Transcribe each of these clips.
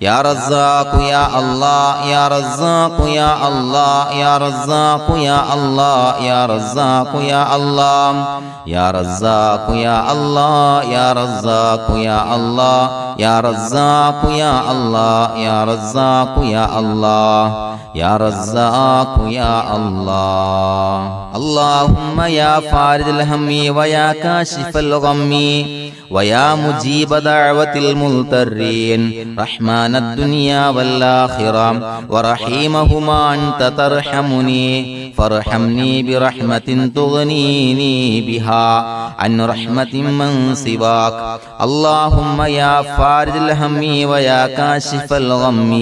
يا رزاق يا الله يا رزاق يا الله يا رزاق يا الله يا رزاق يا الله يا رزاق يا الله يا رزاق يا الله يا رزاق يا الله يا رزاق يا الله يا رزاق يا الله اللهم يا فارج الهم ويا كاشف الغم ويا مجيب دعوة المضطرين رحمن الدنيا والآخرة ورحيمهما أنت ترحمني فارحمني برحمة تغنيني بها عن رحمة من سواك اللهم يا فارج الهم ويا كاشف الغم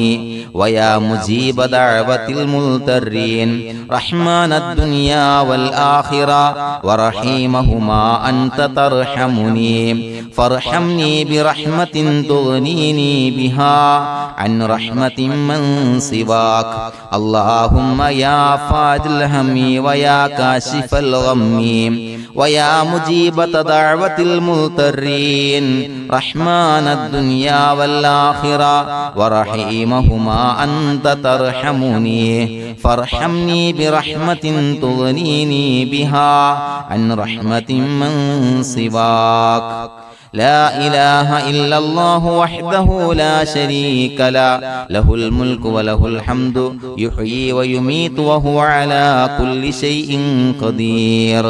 ويا مجيب دعوة المضطرين رحمن الدنيا والآخرة ورحيمهما أنت ترحمني فارحمني برحمة تغنيني بها عن رحمة من سواك اللهم يا فارج الهم ويا كاشف الغم ويا مجيب دعوة المضطرين رحمن الدنيا والآخرة ورحيمهما أنت ترحمني فارحمني برحمة تغنيني بها عن رحمة من سواك لا إله إلا الله وحده لا شريك له له الملك وله الحمد يحيي ويميت وهو على كل شيء قدير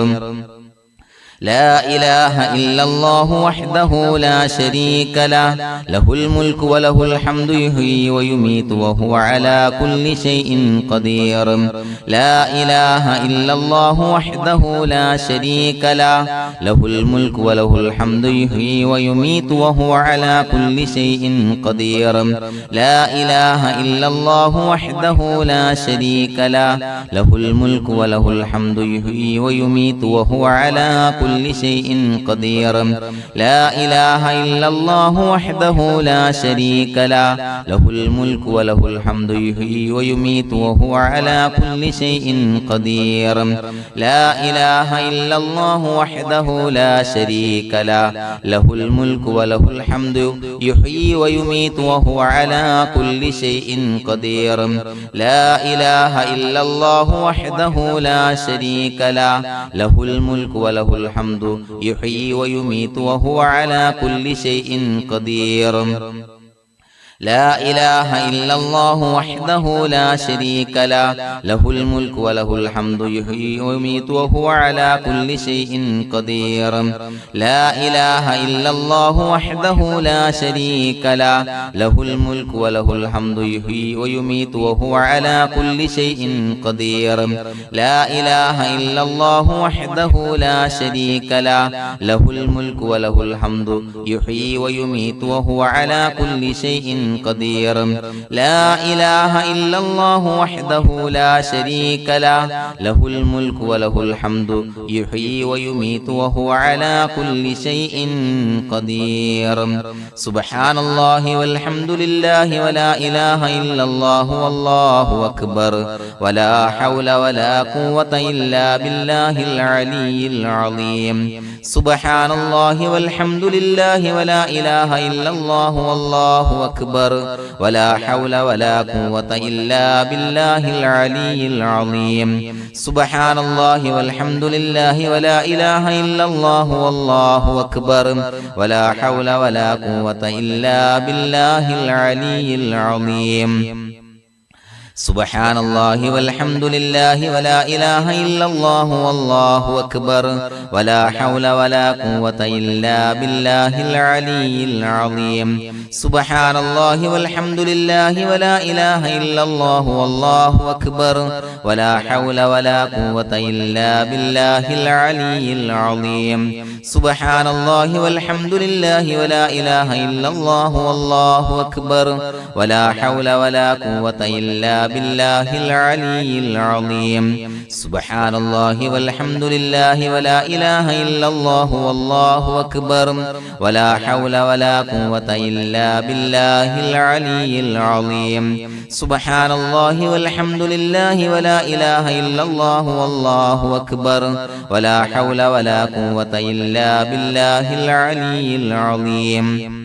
لا إله إلا الله وحده لا شريك له له الملك وله الحمد يحيي ويميت وهو على كل شيء قدير لا إله إلا الله وحده لا شريك له له الملك وله الحمد يحيي ويميت وهو على كل شيء قدير لا إله إلا الله وحده لا شريك له له الملك وله الحمد يحيي ويميت وهو على كل شيء قدير لا إله إلا الله وحده لا شريك له له الملك وله الحمد يحيي ويميت وهو على كل شيء قدير لا إله إلا الله وحده لا شريك له له الملك وله الحمد يحيي ويميت وهو على كل شيء قدير لا إله إلا الله وحده لا شريك له له الملك وله الحمد يحيي ويميت وهو على كل شيء قدير لا إله إلا الله وحده لا شريك له له الملك وله الحمد يحيي ويميت وهو على كل شيء قدير لا إله إلا الله وحده لا شريك له له الملك وله الحمد يحيي ويميت وهو على كل شيء قدير لا إله إلا الله وحده لا شريك له له الملك وله الحمد يحيي ويميت وهو على كل شيء قدير لا إله إلا الله وحده لا شريك له له الملك وله الحمد يحيي ويميت وهو على كل شيء قدير سبحان الله والحمد لله ولا إله إلا الله والله أكبر ولا حول ولا قوة إلا بالله العلي العظيم سبحان الله والحمد لله ولا إله إلا الله والله أكبر ولا حول ولا قوة إلا بالله العلي العظيم سبحان الله والحمد لله ولا إله إلا الله والله أكبر ولا حول ولا قوة إلا بالله العلي العظيم سبحان الله والحمد لله ولا إله إلا الله والله أكبر ولا حول ولا قوة إلا بالله العلي العظيم سبحان الله والحمد لله ولا إله إلا الله والله أكبر ولا حول ولا قوة إلا بالله العلي العظيم سبحان الله والحمد لله ولا إله إلا الله والله أكبر ولا حول ولا قوة إلا بالله العلي العظيم سبحان الله والحمد لله ولا إله إلا الله والله أكبر ولا حول ولا قوة إلا بالله العلي العظيم سبحان الله والحمد لله ولا إله إلا الله والله أكبر ولا حول ولا قوة إلا بالله العلي العظيم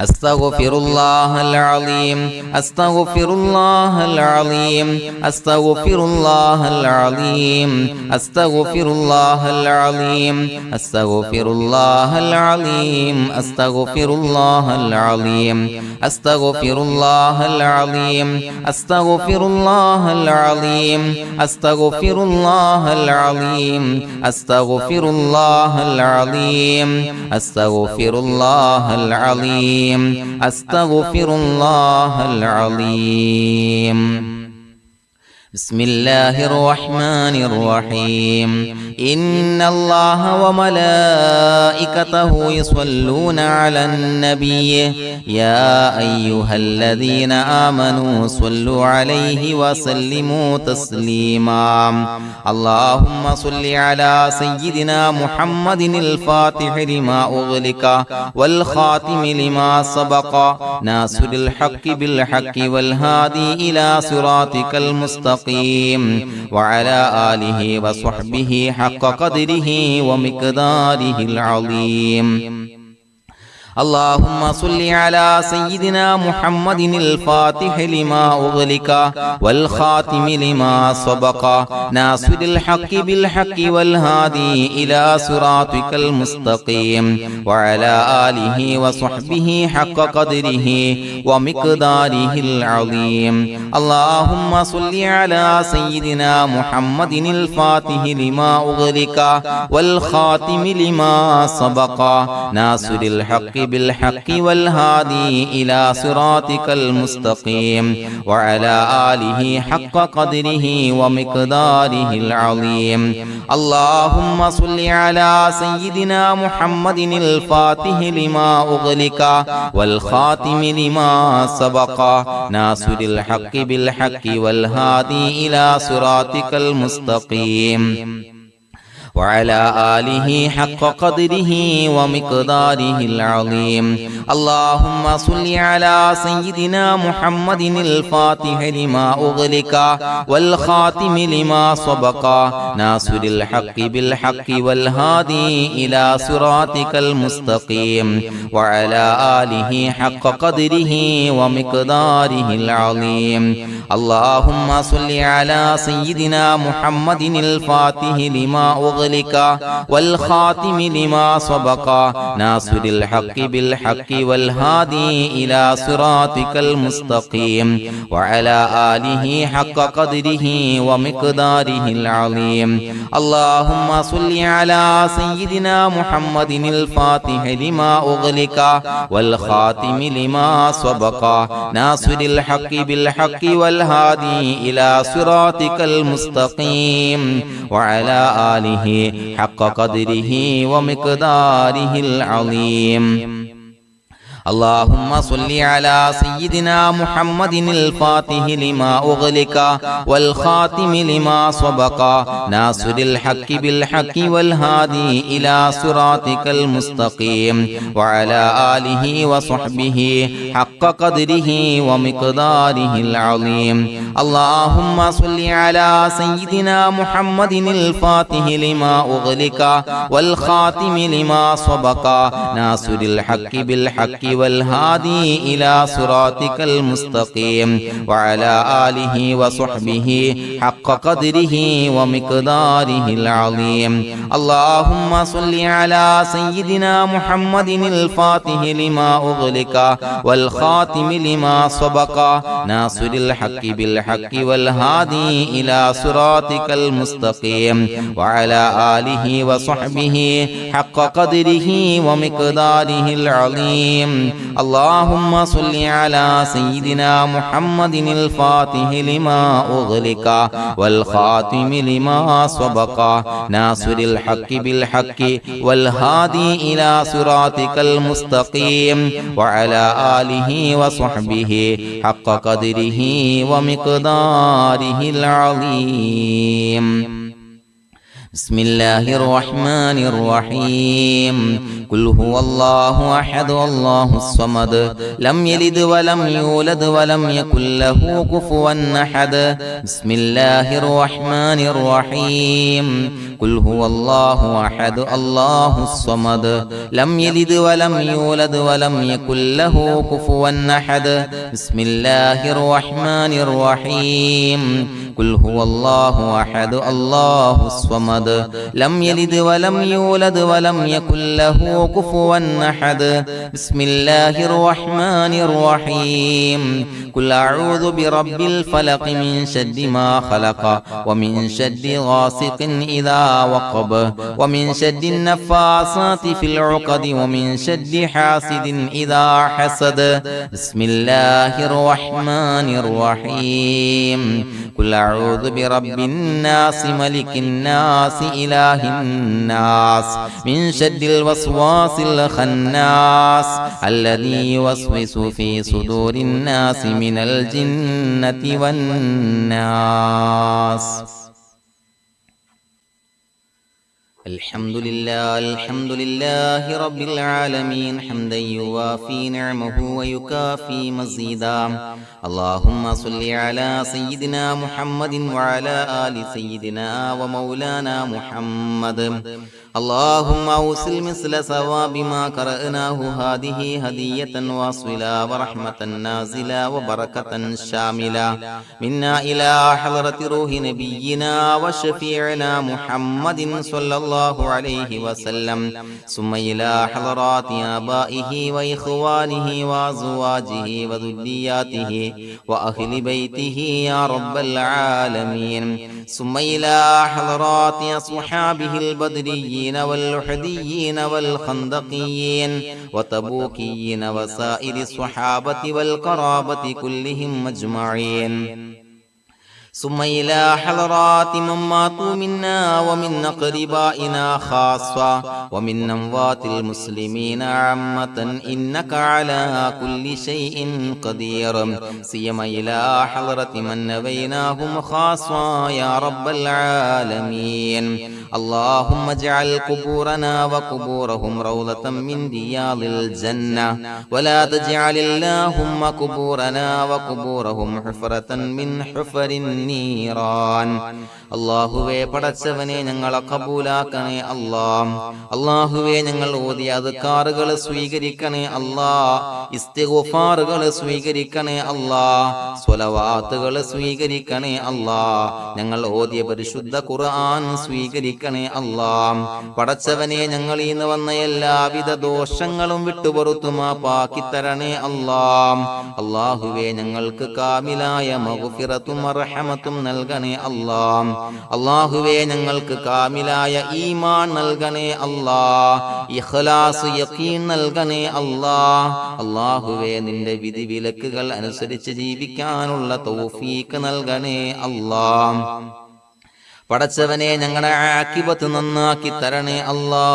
أستغفر الله العظيم أستغفر الله العظيم أستغفر الله العظيم أستغفر الله العظيم أستغفر الله العظيم أستغفر الله العظيم أستغفر الله العظيم أستغفر الله العظيم أستغفر الله العظيم أستغفر الله العظيم أستغفر الله العظيم أستغفر الله العظيم بسم الله الرحمن الرحيم إن الله وملائكته يصلون على النبي يا أيها الذين آمنوا صلوا عليه وسلموا تسليما اللهم صل على سيدنا محمد الفاتح لما أغلق والخاتم لما سبق ناصر الحق بالحق والهادي إلى صراطك المستقيم وعلى آله وصحبه حق قدره ومقداره العظيم اللهم صل على سيدنا محمد الفاتح لما أغلق والخاتم لما سبق ناصر الحق بالحق والهادي إلى صراطك المستقيم وعلى آله وصحبه حق قدره ومقداره العظيم اللهم صل على سيدنا محمد الفاتح لما أغلق والخاتم لما سبق ناصر الحق بالحق والهادي إلى صراطك المستقيم وعلى آله حق قدره ومقداره العظيم اللهم صل على سيدنا محمد الفاتح لما أغلق والخاتم لما سبق ناصر الحق بالحق والهادي إلى صراطك المستقيم وعلى آله حق قدره ومقداره العظيم اللهم صل على سيدنا محمد الفاتح لما أغلق والخاتم لما سبق ناصر الحق بالحق والهادي إلى صراطك المستقيم وعلى آله حق قدره ومقداره العظيم اللهم صل على سيدنا محمد الفاتح لما أغلق والخاتم لما سبق ناصر الحق بالحق والهادي إلى صراطك المستقيم وعلى آله حق قدره ومقداره العظيم اللهم صل على سيدنا محمد الفاتح لما أغلق والخاتم لما سبق ناصر الحق بالحق والهادي إلى صراطك المستقيم وعلى آله حق قدره ومقداره العظيم اللهم صل على سيدنا محمد الفاتح لما أغلق والخاتم لما سبق ناصر الحق بالحق والهادي إلى صراطك المستقيم وعلى آله وصحبه حق قدره ومقداره العظيم اللهم صل على سيدنا محمد الفاتح لما أغلق والخاتم لما سبق ناصر الحق بالحق والهادي إلى صراطك المستقيم وعلى آله وصحبه حق قدره ومقداره العظيم اللهم صل على سيدنا محمد الفاتح لما أغلق والخاتم لما سبق ناصر الحق بالحق والهادي إلى صراطك المستقيم وعلى آله وصحبه حق قدره ومقداره العظيم اللهم صل على سيدنا محمد الفاتح لما أغلق والخاتم لما سبق ناصر الحق بالحق والهادي إلى صراطك المستقيم وعلى آله وصحبه حق قدره ومقداره العظيم بسم الله الرحمن الرحيم قل هو الله أحد الله الصمد لم يلد ولم يولد ولم يكن له كفوا أحد بسم الله الرحمن الرحيم قل هو الله أحد الله الصمد لم يلد ولم يولد ولم يكن له كفوا أحد بسم الله الرحمن الرحيم قل هو الله أحد الله الصمد لم يلد ولم يولد ولم يكن له كفوا أحد بسم الله الرحمن الرحيم قل أعوذ برب الفلق من شر ما خلق ومن شر غاسق إذا وقب ومن شر النفاثات في العقد ومن شر حاسد إذا حسد بسم الله الرحمن الرحيم قل أعوذ برب الناس ملك الناس إله الناس من شر الوسواس الخناس الذي يوسوس في صدور الناس من الجنة والناس الحمد لله رب العالمين حمدا يوافي نعمه ويكافي مزيدا اللهم صل على سيدنا محمد وعلى آل سيدنا ومولانا محمد اللهم أوصل مثل ثواب ما قرأناه هذه هدية واصلة ورحمة نازلة وبركة شاملة منا إلى حضرة روح نبينا وشفيعنا محمد صلى الله عليه وسلم ثم إلى حضرات آبائه وإخوانه وأزواجه وذرياته وأهل بيته يا رب العالمين ثم إلى حضرات أصحابه البدريين والأحديين والخندقيين وتبوكيين وسائر الصحابة والقرابة كلهم أجمعين ثم إلى حضرات من ماتوا منا ومن أقربائنا خاصة ومن أموات المسلمين عامة إنك على كل شيء قدير سيما إلى حضرة من نبيناهم خاصة يا رب العالمين اللهم اجعل قبورنا وقبورهم روضة من رياض الجنة ولا تجعل اللهم قبورنا وقبورهم حفرة من حفر النيران അല്ലാഹുവേ പടച്ചവനെ ഞങ്ങളെ കബൂലാക്കണേ അല്ലാ അല്ലാഹുവേ ഞങ്ങൾ ഓതിയ അദ്കാറുകൾ സ്വീകരിക്കണേ അല്ലാ ഇസ്തിഗ്ഫാറുകൾ സ്വീകരിക്കണേ അല്ലാ സ്വലവാത്തുകൾ സ്വീകരിക്കണേ അല്ലാ ഞങ്ങൾ ഓതിയ പരിശുദ്ധ ഖുർആൻ സ്വീകരിക്കണേ അല്ലാ പടച്ചവനെ ഞങ്ങൾ ഇന്ന് വന്ന എല്ലാവിധ ദോഷങ്ങളും വിട്ടുപുറത്തു മാപ്പാക്കി തരണേ അല്ലാ അല്ലാഹുവേ ഞങ്ങൾക്ക് കാമിലായ മഗ്ഫിറത്തും റഹ്മത്തും നൽകണേ അല്ലാ അല്ലാഹുവേ ഞങ്ങൾക്ക് കാമിലായ ഈമാൻ നൽകണേ അല്ലാ ഇഖ്ലാസ് യഖീൻ നൽകണേ അല്ലാ അല്ലാഹുവേ നിന്റെ വിധി വിലക്കുകൾ അനുസരിച്ച് ജീവിക്കാനുള്ള തൗഫീഖ് നൽകണേ അല്ലാ പടച്ചവനെ ഞങ്ങളുടെ ആഖിബത്ത് നന്നാക്കി തരണേ അല്ലാ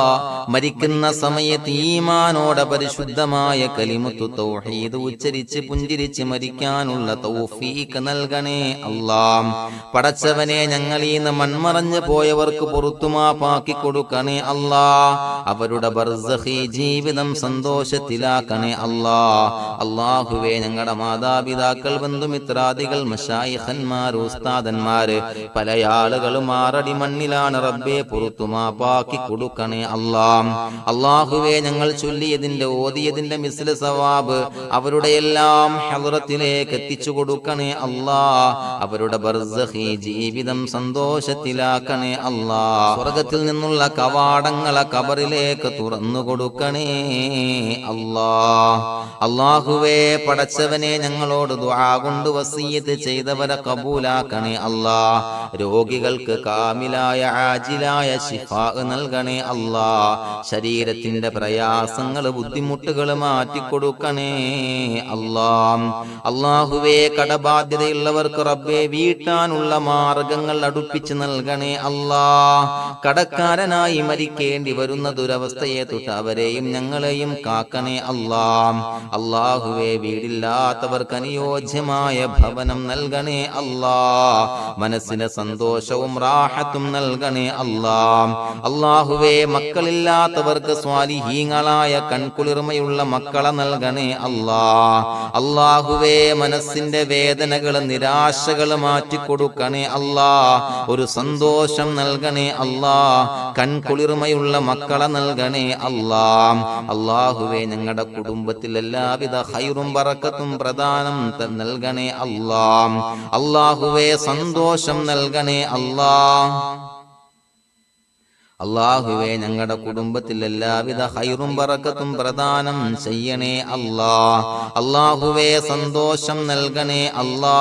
മരിക്കുന്ന സമയത്ത് ഈമാനോടെ പരിശുദ്ധമായ കലിമത്തു തൗഹീദ് ഉച്ചരിച്ച് പുഞ്ചിരിച്ച് മരിക്കാനുള്ള തൗഫീഖ് നൽകണേ അല്ലാ പടച്ചവനെ ഞങ്ങളീന്ന് മൺമറഞ്ഞു പോയവർക്ക് പുറത്തുമാപ്പാക്കി കൊടുക്കണേ അല്ലാ അവരുടെ ബർസഖി ജീവിതം സന്തോഷത്തിലാക്കണേ അല്ലാ അല്ലാഹുവേ ഞങ്ങളുടെ മാതാപിതാക്കൾ ബന്ധുമിത്രാദികൾ മശായിഖന്മാർ ഉസ്താദന്മാര് പല ആളുകളും മാറടി മണ്ണിലാണ് റബ്ബേ പുറത്തുമാപ്പാക്കി കൊടുക്കണേ അല്ലാ അല്ലാഹുവേ ഞങ്ങൾ ചൊല്ലിയതിന്റെ ഓതിയതിന്റെ മിസ്ല സവാബ് അവരുടെ എല്ലാം ഹദ്റത്തിലേക്ക് എത്തിച്ചു കൊടുക്കണേ അല്ലാ അവരുടെ ബർസഖി ജീവിതം സന്തോഷത്തിലാക്കണേ അല്ലാ സ്വർഗ്ഗത്തിൽ നിന്നുള്ള കവാടങ്ങളെ ഖബറിലേക്ക് തുറന്നു കൊടുക്കണേ അല്ലാ അല്ലാഹുവേ പടച്ചവനെ ഞങ്ങളോട് ദുആ കൊണ്ട് വസിയത്ത് ചെയ്തവരെ കബൂലാക്കണേ അല്ലാ രോഗികൾക്ക് കാമിലായ ആജിലായ ശിഫാ നൽകണേ അല്ലാ ശരീരത്തിന്റെ പ്രയാസങ്ങൾ ബുദ്ധിമുട്ടുകൾ മാറ്റിക്കൊടുക്കണേ അല്ലാ അല്ലാഹുവേ കടബാധ്യതയുള്ളവർക്ക് റബ്ബേ വീട്ടാനുള്ള മാർഗങ്ങൾ അടുപ്പിച്ച് നൽകണേ അല്ലാ കടക്കാരനായി മരിക്കേണ്ടി വരുന്ന ദുരവസ്ഥയെ തൊട്ട് അവരെയും ഞങ്ങളെയും കാക്കണേ അല്ലാ അല്ലാഹുവേ വീടില്ലാത്തവർക്ക് അനുയോജ്യമായ ഭവനം നൽകണേ അല്ലാ മനസ്സിന് സന്തോഷവും റാഹത്തും നൽകണേ അല്ലാ. അല്ലാഹുവേ മക്കളില്ലാത്തവർക്ക് സ്വാലിഹീങ്ങളായ കൺകുളിർമയുള്ള മക്കളെ നൽകണേ അല്ലാ. അല്ലാഹുവേ മനസ്സിന്റെ വേദനകൾ നിരാശകൾ മാറ്റിക്കൊടുക്കണേ അല്ലാ. ഒരു സന്തോഷം നൽകണേ അല്ലാ. കൺകുളിർമയുള്ള മക്കളെ നൽകണേ അല്ലാ. അല്ലാഹുവേ ഞങ്ങളുടെ കുടുംബത്തിൽ എല്ലാവിധ ഖൈറും ബറക്കത്തും പ്രദാനം നൽകണേ അല്ലാ. അല്ലാഹുവേ സന്തോഷം നൽകണേ അല്ലാ. അല്ലാഹുവേ ഞങ്ങളുടെ കുടുംബത്തിൽ എല്ലാവിധ ഖൈറും ബറക്കത്തും പ്രദാനം ചെയ്യണേ അല്ലാ. അല്ലാഹുവേ സന്തോഷം നൽകണേ അല്ലാ.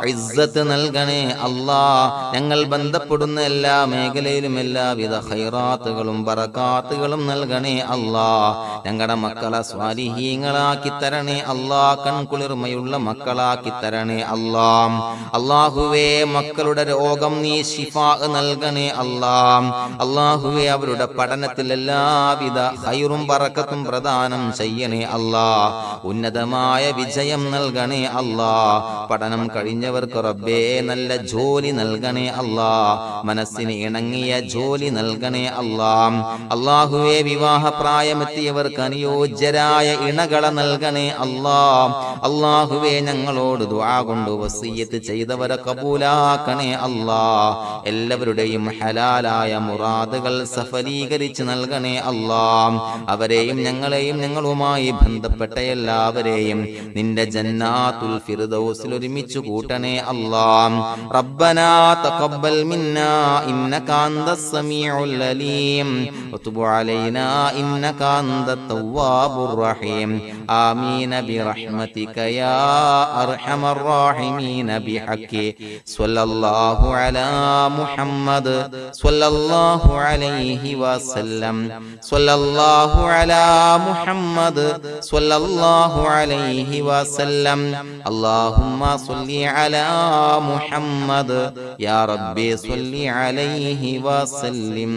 ഇസ്സത്ത് നൽകണേ അല്ലാ. ഞങ്ങൾ ബന്ധപ്പെടുന്ന എല്ലാ മേഖലയിലും എല്ലാവിധ ഖൈറാത്തുകളും ബറകാത്തുകളും നൽകണേ അല്ലാ. ഞങ്ങളുടെ മക്കളെ സ്വാലിഹീങ്ങളാക്കി തരണേ അല്ലാ. കൺകുളിർമയുള്ള മക്കളാക്കി തരണേ അല്ലാ. അല്ലാഹുവേ മക്കളുടെ രോഗം നീ ശിഫാ നൽകണേ അല്ലാ. അല്ലാഹുവേ അവരുടെ പഠനത്തിൽ എല്ലാവിധ ഖൈറും ബറക്കത്തും പ്രദാനം ചെയ്യണേ അല്ലാ. ഉന്നതമായ വിജയം നൽകണേ അല്ലാ. പഠനം കഴിഞ്ഞവർക്ക് റബ്ബേ നല്ല ജോലി നൽകണേ അല്ലാ. മനസ്സിന് ഇണങ്ങിയ ജോലി നൽകണേ അല്ലാ. അല്ലാഹുവേ വിവാഹ പ്രായമെത്തിയവർക്ക് അനുയോജ്യരായ ഇണകളെ നൽകണേ അല്ലാ. അല്ലാഹുവേ ഞങ്ങളോട് ദുആ കൊണ്ട് വസിയ്യത്ത് ചെയ്തവരെ കബൂലാക്കണേ അല്ലാ. എല്ലാവരുടെയും ഹലാലായ മുറാദുകൾ സഫലീകരിച്ച് നൽകണേ അല്ലാ. അവരെയും ഞങ്ങളെയും ഞങ്ങളുമായി ബന്ധപ്പെട്ട എല്ലാവരെയും നിന്റെ ജന്നാത്തുൽ ഫിർദൗസിൽ ഒരുമിച്ച് കൂട്ടണേ അല്ലാ. റബ്ബനാ തഖബ്ബൽ മിന്നാ ഇന്നക അന്തസ് സമീഉൽ അലീം വതുബ് അലൈനാ ഇന്നക അന്തത് തവ്വാബുർ റഹീം. ആമീൻ ബിറഹ്മതിക യാ അർഹമർ റഹീമീൻ ബിഹഖി സ്വല്ലല്ലാഹു അലാ മുഹമ്മദ് സ്വല്ലല്ലാഹു عليه وسلم صلى الله على محمد صلى الله عليه وسلم. اللهم صل على محمد يا ربي صل عليه وسلم.